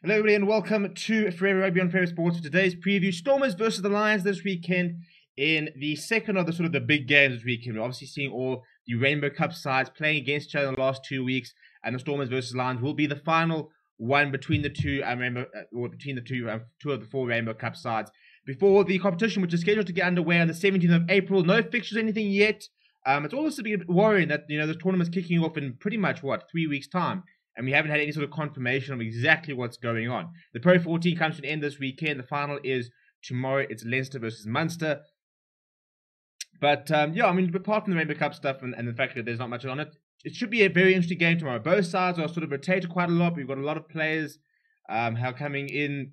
Hello everybody and welcome to Forever Rugby on Forever Sports for today's preview. Stormers versus the Lions this weekend in the second of the big games this weekend. We're obviously seeing all the Rainbow Cup sides playing against each other in the last 2 weeks, and the Stormers versus Lions will be the final one between the two two of the four Rainbow Cup sides before the competition, which is scheduled to get underway on the 17th of April. No fixtures or anything yet. It's also a bit worrying that the tournament's kicking off in pretty much 3 weeks time. And we haven't had any sort of confirmation of exactly what's going on. The Pro 14 comes to an end this weekend. The final is tomorrow. It's Leinster versus Munster. But, apart from the Rainbow Cup stuff and the fact that there's not much on it, it should be a very interesting game tomorrow. Both sides are sort of rotated quite a lot. We've got a lot of players coming in,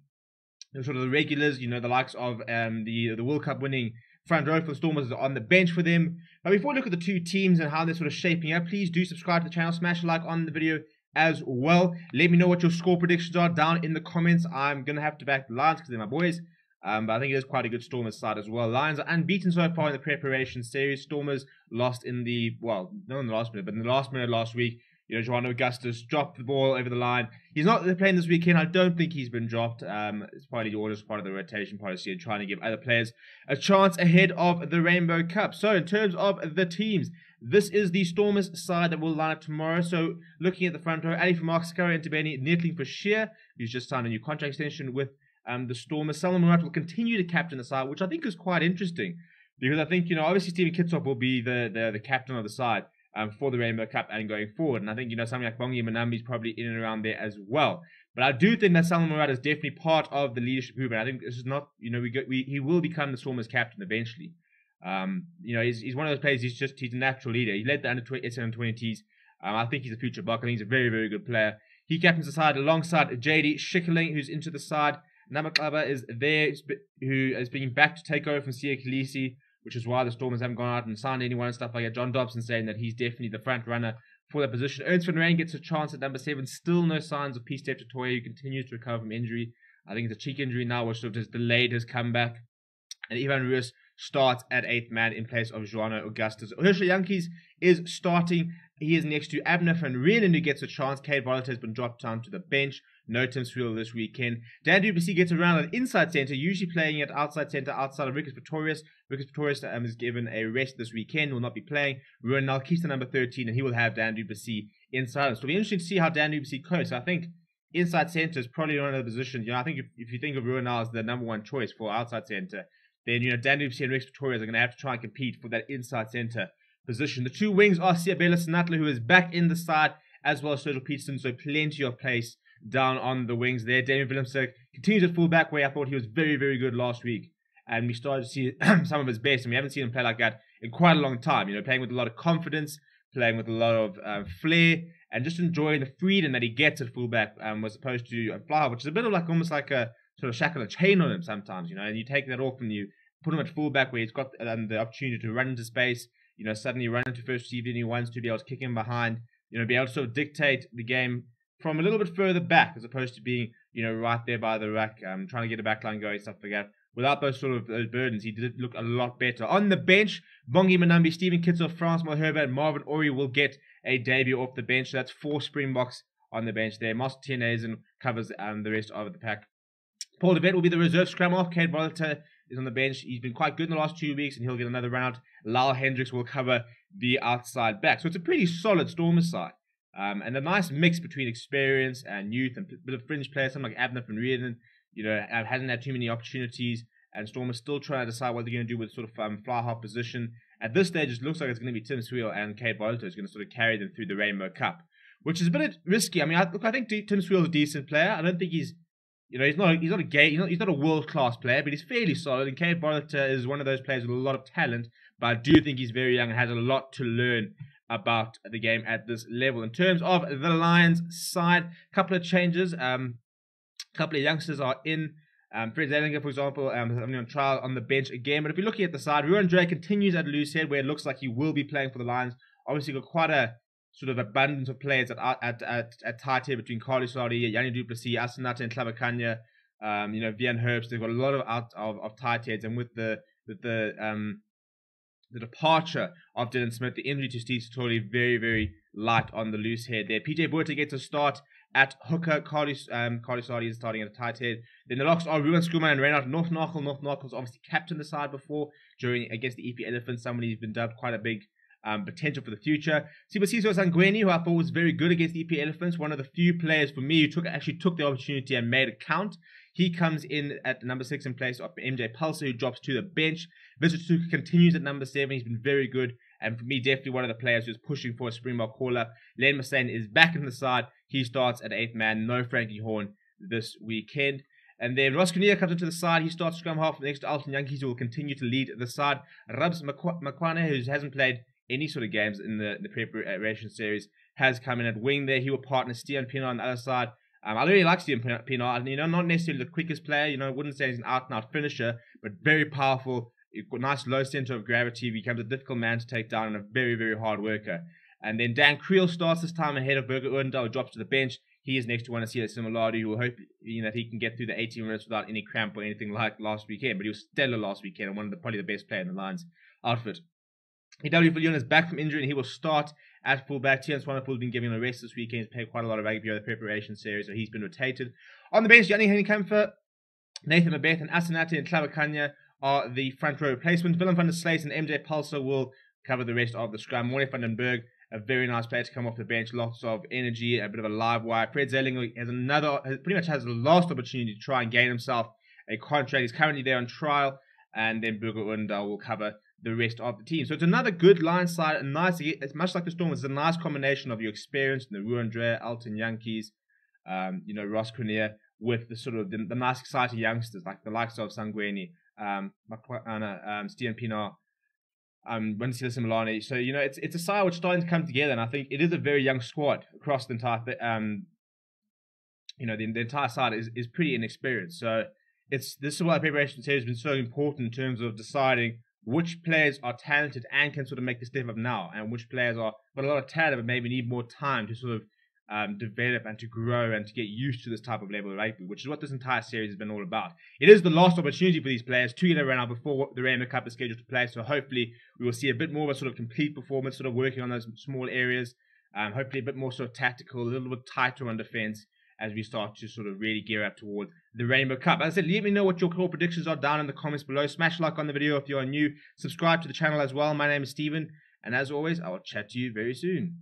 sort of the regulars, the likes of the World Cup winning front row for the Stormers are on the bench for them. But before we look at the two teams and how they're sort of shaping up, please do subscribe to the channel, smash a like on the video as well. Let me know what your score predictions are down in the comments. I'm going to have to back the Lions because they're my boys. But I think it is quite a good Stormers side as well. Lions are unbeaten so far in the preparation series. Stormers lost not in the last minute, but in the last minute last week. João Augustus dropped the ball over the line. He's not playing this weekend. I don't think he's been dropped. It's probably the orders, part of the rotation policy, and trying to give other players a chance ahead of the Rainbow Cup. So in terms of the teams, this is the Stormers side that will line up tomorrow. So looking at the front row, Ali for Mark Scurry and Tabeni Nettling for Shear, who's just signed a new contract extension with the Stormers. Salman Murat will continue to captain the side, which I think is quite interesting. Because I think, obviously Stephen Kitsop will be the captain of the side for the Rainbow Cup and going forward. And I think, something like Bongi Manambi is probably in and around there as well. But I do think that Salman Murat is definitely part of the leadership movement. I think this is not, he will become the Stormers captain eventually. He's one of those players. He's a natural leader. He led the under-20s. I think he's a future buck. I think he's a very, very good player. He captains the side alongside JD Schickerling, who's into the side. Namaklaba is there, who is being back to take over from Sia Khaleesi, which is why the Stormers haven't gone out and signed anyone and stuff like that. John Dobson saying that he's definitely the front runner for that position. Ernst van Rijn gets a chance at number 7. Still no signs of Peace Toya, who continues to recover from injury. I think it's a cheek injury now, which sort of has delayed his comeback. And Ivan Ruiz starts at 8th man in place of João Augustus. Herschel Yankees is starting. He is next to Abner van Renen, who gets a chance. Cade Volata has been dropped down to the bench. No Tim Sweel this weekend. Dan du Plessis gets around at inside centre, usually playing at outside centre outside of Rikus Pretorius. Rikus Pretorius is given a rest this weekend, will not be playing. Ruan Nal keeps the number 13, and he will have Dan du Plessis inside. So it'll be interesting to see how Dan du Plessis coasts. I think inside centre is probably one of the positions. I think if you think of Ruan Nal as the number one choice for outside centre, then Dan du Plessis and Rikus Pretorius are going to have to try and compete for that inside centre position. The two wings are Siabela Sinatla, who is back in the side, as well as Sergio Peterson, so plenty of place down on the wings there. Damien Willemse continues at fullback, where I thought he was very, very good last week. And we started to see some of his best, and we haven't seen him play like that in quite a long time. Playing with a lot of confidence, playing with a lot of flair, and just enjoying the freedom that he gets at fullback, as opposed to fly, which is a bit of almost like a sort of shackle a chain on him sometimes, and you take that off and you put him at fullback where he's got the opportunity to run into space, suddenly run into first receiver and he wants to be able to kick him behind, be able to sort of dictate the game from a little bit further back as opposed to being, right there by the rack, trying to get a backline going, stuff like that. Without those burdens, he did look a lot better. On the bench, Bongi Manambi, Stephen Kitsop, Frans Malherbe, and Marvin Ori will get a debut off the bench. So that's 4 Springboks on the bench there. Master Tienezen covers the rest of the pack. Paul DeVet will be the reserve scrum off. Cade Volata is on the bench. He's been quite good in the last 2 weeks, and he'll get another round. Lyle Hendricks will cover the outside back. So it's a pretty solid Stormers side. And a nice mix between experience and youth and a bit of fringe players. Someone like Abner van Renen, hasn't had too many opportunities. And Stormers still trying to decide what they're going to do with sort of fly half position. At this stage, it looks like it's going to be Tim Sweel and Cade Volata who's going to sort of carry them through the Rainbow Cup, which is a bit risky. I mean, I think Tim Sweel is a decent player. I don't think he's not a world-class player, but he's fairly solid. And Cade Volata is one of those players with a lot of talent, but I do think he's very young and has a lot to learn about the game at this level. In terms of the Lions side, a couple of changes. A couple of youngsters are in. Fred Zelinger, for example, on trial on the bench again. But if you're looking at the side, Ruan Drake continues at loose head, where it looks like he will be playing for the Lions. Obviously, got quite a sort of abundance of players at tight head between Carly Sardi, Yanni du Plessis, Asanata, and Klabakanya. Vian Herbst. They've got a lot of tight heads, and with the departure of Dylan Smith, the injury to Steve Satori, very, very light on the loose head there. PJ Buerta gets a start At hooker, Carly Sardi is starting at a tight head. Then the locks are Ruben Skuman and Reinhard North-Knockel. North-Knockel's obviously captained the side before against the EP Elephants. Somebody who's been dubbed quite a big potential for the future. Sibasiso Zangweni, who I thought was very good against the EP Elephants. One of the few players for me who actually took the opportunity and made it count. He comes in at number 6 in place of MJ Pulsar, who drops to the bench. Visituka continues at number 7. He's been very good. And for me, definitely one of the players who's pushing for a Springbok call-up. Len Massane is back in the side. He starts at 8th man. No Frankie Horn this weekend. And then Ross Kinnear comes into the side. He starts scrum half next to Alton Yankees, who will continue to lead the side. Rubs Makwane, who hasn't played any sort of games in the preparation series, has come in at wing there. He will partner Stian Pienaar on the other side. I really like Stian Pienaar. Not necessarily the quickest player. I wouldn't say he's an out-and-out finisher, but very powerful. Nice low center of gravity. Becomes a difficult man to take down and a very, very hard worker. And then Dan Creel starts this time ahead of Birger Odendaal, who drops to the bench. He is next to one to see a similarity, who will hope that he can get through the 18 minutes without any cramp or anything like last weekend. But he was stellar last weekend and probably the best player in the Lions outfit. EW Viljoen is back from injury and he will start at fullback. Tian Swanepoel has been given a rest this weekend. He's played quite a lot of rugby over the preparation series, so he's been rotated. On the bench, Yanni Henny-Kamfer, Nathan Mabeth, and Asanate and Klavakanya are the front row replacements. Willem van der Slees and MJ Pulsar will cover the rest of the scrum. Morne van den Berg, a very nice player to come off the bench. Lots of energy, a bit of a live wire. Fred Zellinger pretty much has the last opportunity to try and gain himself a contract. He's currently there on trial. And then Birger Odendaal will cover the rest of the team. So it's another good line side. It's much like the Storm. It's a nice combination of your experience, the Ruan Dre, Alton Yankees, Ross Kinnear, with the sort of the nice exciting youngsters like the likes of Sangweni, Stian Pienaar, Winsila Similane. So it's a side which is starting to come together, and I think it is a very young squad across the entire. The entire side is pretty inexperienced. So this is why the preparation series has been so important in terms of deciding which players are talented and can sort of make the step up now, and which players are got a lot of talent but maybe need more time to sort of develop and to grow and to get used to this type of level of rugby, which is what this entire series has been all about. It is the last opportunity for these players to get around before the Rainbow Cup is scheduled to play, so hopefully we will see a bit more of a sort of complete performance, sort of working on those small areas, hopefully a bit more sort of tactical, a little bit tighter on defense as we start to sort of really gear up towards the Rainbow Cup. As I said, let me know what your core predictions are down in the comments below. Smash like on the video if you are new. Subscribe to the channel as well. My name is Steven, and as always, I will chat to you very soon.